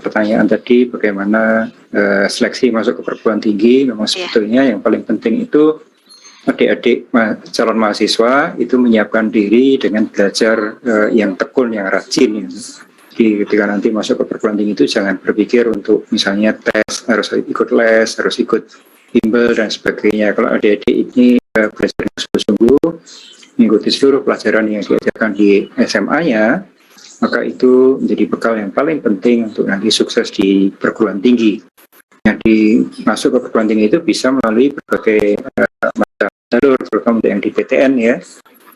pertanyaan tadi bagaimana seleksi masuk ke perguruan tinggi, memang sebetulnya yang paling penting itu adik-adik calon mahasiswa itu menyiapkan diri dengan belajar yang tekun, yang rajin. Jadi ketika nanti masuk ke perguruan tinggi itu jangan berpikir untuk misalnya tes, harus ikut les, harus ikut bimbel dan sebagainya. Kalau adik-adik ini belajar dengan sungguh-sungguh, mengikuti seluruh pelajaran yang diajarkan di SMA-nya, maka itu menjadi bekal yang paling penting untuk nanti sukses di perguruan tinggi. Yang masuk ke perguruan tinggi itu bisa melalui berbagai macam jalur, terutama yang di PTN ya.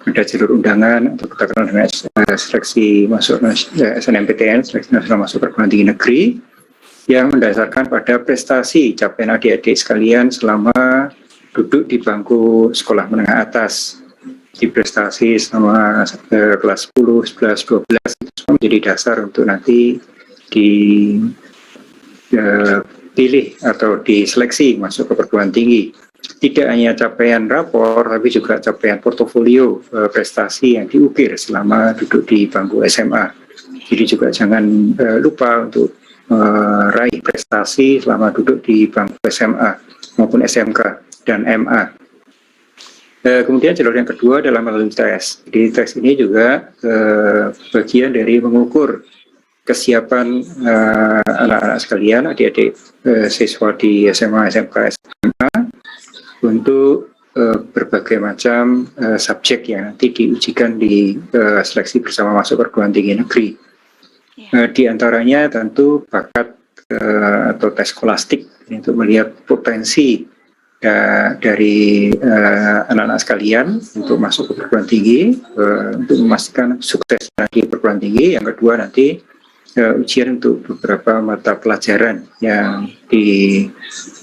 Ada jalur undangan atau kita kenal dengan seleksi masuk SNMPTN, seleksi nasional masuk perguruan tinggi negeri, yang mendasarkan pada prestasi capaian adik-adik sekalian selama duduk di bangku sekolah menengah atas. Di prestasi selama kelas 10, 11, 12 itu semua menjadi dasar untuk nanti dipilih atau diseleksi masuk ke perguruan tinggi. Tidak hanya capaian rapor, tapi juga capaian portofolio prestasi yang diukir selama duduk di bangku SMA. Jadi juga jangan lupa untuk meraih prestasi selama duduk di bangku SMA maupun SMK dan MA. Kemudian jalur yang kedua adalah melalui tes. Jadi tes ini juga bagian dari mengukur kesiapan anak-anak sekalian, adik-adik siswa di SMA, SMK, SMA untuk berbagai macam subjek yang nanti diujikan di seleksi bersama masuk perguruan tinggi negeri. Di antaranya tentu bakat atau tes skolastik untuk melihat potensi dari anak-anak sekalian untuk masuk ke perguruan tinggi, untuk memastikan sukses di perguruan tinggi. Yang kedua nanti ujian untuk beberapa mata pelajaran yang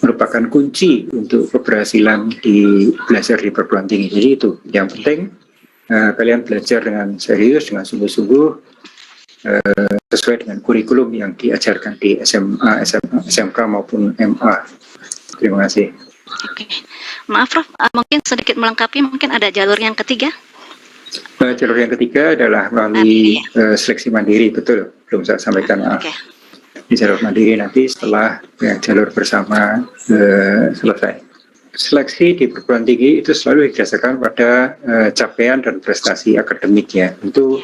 merupakan kunci untuk keberhasilan di belajar di perguruan tinggi. Jadi itu yang penting, kalian belajar dengan serius, dengan sungguh-sungguh, sesuai dengan kurikulum yang diajarkan di SMA, SMK maupun MA. Terima kasih. Oke, maaf Prof, mungkin sedikit melengkapi, mungkin ada jalur yang ketiga? Jalur yang ketiga adalah melalui seleksi mandiri, betul, belum saya sampaikan. Di jalur mandiri nanti setelah jalur bersama selesai. Seleksi di perguruan tinggi itu selalu didasarkan pada capaian dan prestasi akademiknya. Itu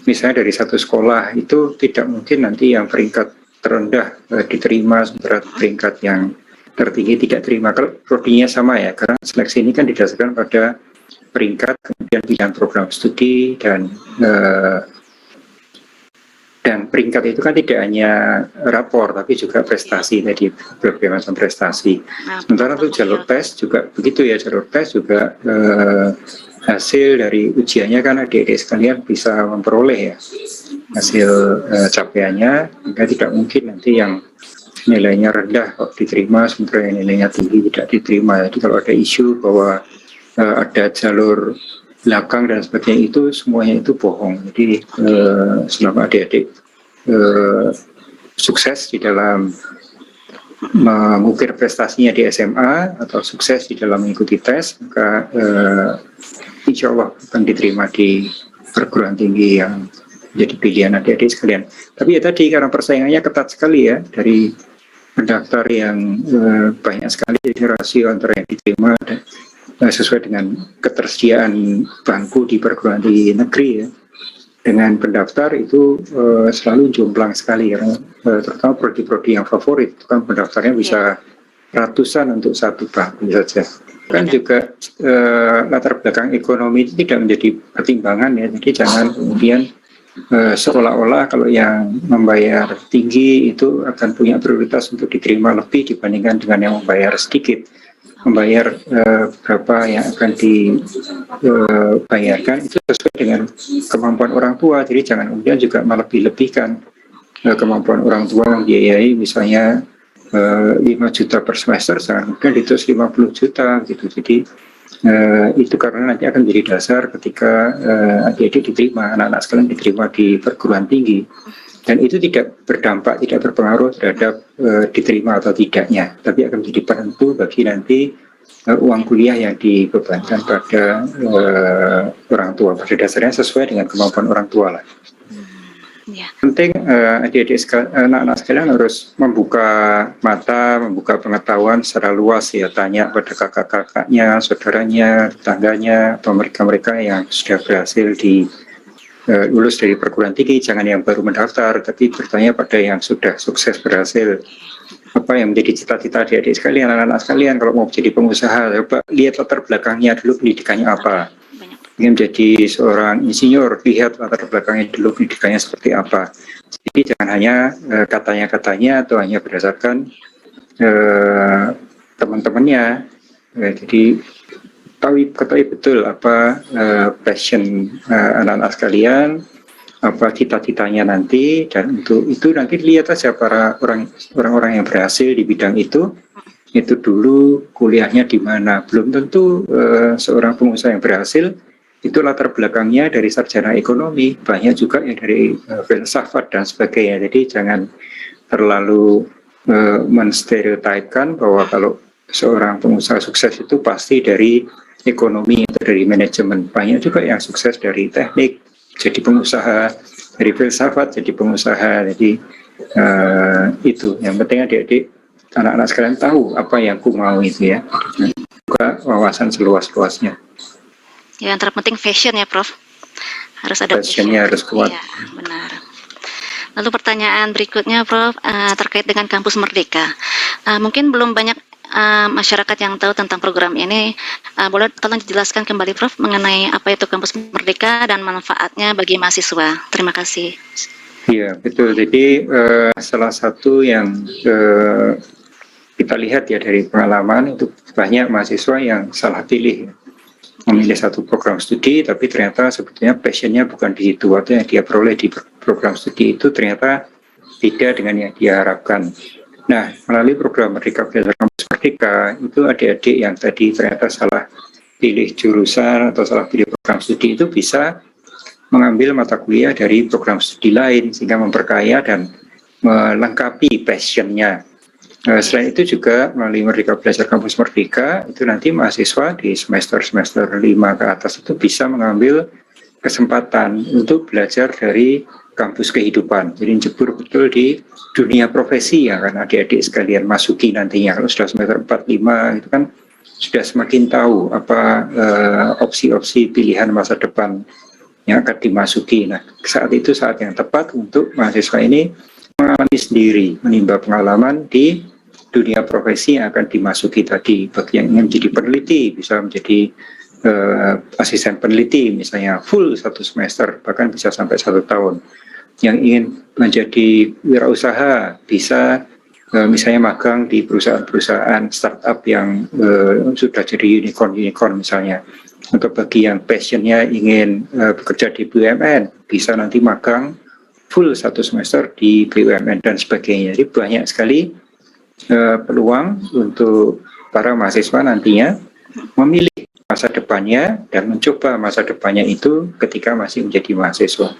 misalnya dari satu sekolah itu tidak mungkin nanti yang peringkat terendah diterima, sementara peringkat yang tertinggi tidak terima. Kalau prodinya sama ya, karena seleksi ini kan didasarkan pada peringkat, kemudian pilihan program studi, dan peringkat itu kan tidak hanya rapor, tapi juga prestasi tadi, berbagai macam prestasi. Sementara untuk jalur tes juga begitu ya, jalur tes juga hasil dari ujiannya kan adik-adik sekalian bisa memperoleh ya hasil capaiannya, maka tidak mungkin nanti yang nilainya rendah kok diterima, sementara yang nilainya tinggi tidak diterima. Jadi kalau ada isu bahwa ada jalur belakang dan sebagainya, itu semuanya itu bohong. Jadi selama adik-adik sukses di dalam mengukir prestasinya di SMA atau sukses di dalam mengikuti tes, maka insya Allah akan diterima di perguruan tinggi yang menjadi pilihan adik-adik sekalian. Tapi ya tadi, karena persaingannya ketat sekali ya, dari pendaftar yang banyak sekali, jadi rasio antara yang diterima dan sesuai dengan ketersediaan bangku di perguruan tinggi negeri ya, dengan pendaftar itu selalu jomplang sekali, karena terutama prodi-prodi yang favorit itu kan pendaftarnya bisa ratusan untuk satu bangku saja. Kan juga latar belakang ekonomi itu tidak menjadi pertimbangan ya, jadi jangan kemudian seolah-olah kalau yang membayar tinggi itu akan punya prioritas untuk diterima lebih dibandingkan dengan yang membayar sedikit. Membayar berapa yang akan dibayarkan itu sesuai dengan kemampuan orang tua, jadi jangan kemudian juga melebih-lebihkan kemampuan orang tua membiayai misalnya 5 juta per semester, jangan kemudian ditulis 50 juta gitu. Jadi itu karena nanti akan menjadi dasar ketika adik-adik diterima, anak-anak sekalian diterima di perguruan tinggi, dan itu tidak berdampak, tidak berpengaruh terhadap diterima atau tidaknya, tapi akan menjadi penentu bagi nanti uang kuliah yang dibebankan pada orang tua. Pada dasarnya sesuai dengan kemampuan orang tua lah. Ya. Penting anak-anak sekalian harus membuka mata, membuka pengetahuan secara luas ya, tanya pada kakak-kakaknya, saudaranya, tetangganya, atau mereka-mereka yang sudah berhasil lulus dari perguruan tinggi. Jangan yang baru mendaftar, tapi bertanya pada yang sudah sukses berhasil. Apa yang menjadi cita-cita adik-adik sekalian, anak-anak sekalian, kalau mau jadi pengusaha, coba lihat latar belakangnya dulu, pendidikannya apa. Ingin menjadi seorang insinyur, lihat latar belakangnya dulu, pendidikannya seperti apa. Jadi jangan hanya katanya-katanya atau hanya berdasarkan teman-temannya. Jadi ketahui betul apa passion anak-anak sekalian, apa cita-citanya nanti, dan untuk itu nanti lihat saja para orang-orang yang berhasil di bidang itu dulu kuliahnya di mana. Belum tentu seorang pengusaha yang berhasil itu latar belakangnya dari sarjana ekonomi, banyak juga yang dari filsafat dan sebagainya. Jadi jangan terlalu menstereotipkan bahwa kalau seorang pengusaha sukses itu pasti dari ekonomi atau dari manajemen. Banyak juga yang sukses dari teknik, jadi pengusaha, dari filsafat jadi pengusaha. Jadi itu yang penting adik-adik, anak-anak sekalian tahu apa yang ku mau itu ya, juga wawasan seluas-luasnya. Ya, yang terpenting fashion ya, Prof. Harus ada Fashionnya harus kuat. Iya, benar. Lalu pertanyaan berikutnya, Prof, terkait dengan Kampus Merdeka. Mungkin belum banyak masyarakat yang tahu tentang program ini. Boleh tolong dijelaskan kembali, Prof, mengenai apa itu Kampus Merdeka dan manfaatnya bagi mahasiswa. Terima kasih. Iya, betul. Jadi salah satu yang kita lihat ya dari pengalaman itu banyak mahasiswa yang salah pilih, memilih satu program studi, tapi ternyata sebetulnya passionnya bukan di situ, atau yang dia peroleh di program studi itu ternyata beda dengan yang dia harapkan. Nah, melalui program Merdeka Belajar Kampus Merdeka, itu adik-adik yang tadi ternyata salah pilih jurusan atau salah pilih program studi itu bisa mengambil mata kuliah dari program studi lain, sehingga memperkaya dan melengkapi passionnya. Selain itu juga melalui Merdeka Belajar Kampus Merdeka, itu nanti mahasiswa di semester 5 ke atas itu bisa mengambil kesempatan untuk belajar dari kampus kehidupan. Jadi jebur betul di dunia profesi ya, kan adik-adik sekalian masuki nantinya. Kalau sudah semester 4-5 itu kan sudah semakin tahu apa opsi-opsi pilihan masa depan yang akan dimasuki. Nah, saat itu saat yang tepat untuk mahasiswa ini mengalami sendiri, menimba pengalaman di dunia profesi yang akan dimasuki tadi. Bagi yang ingin menjadi peneliti, bisa menjadi asisten peneliti, misalnya full 1 semester, bahkan bisa sampai 1 tahun. Yang ingin menjadi wirausaha, bisa misalnya magang di perusahaan-perusahaan startup yang sudah jadi unicorn misalnya. Untuk bagi yang passionnya ingin bekerja di BUMN, bisa nanti magang full 1 semester di BUMN dan sebagainya. Jadi banyak sekali peluang untuk para mahasiswa nantinya memilih masa depannya dan mencoba masa depannya itu ketika masih menjadi mahasiswa.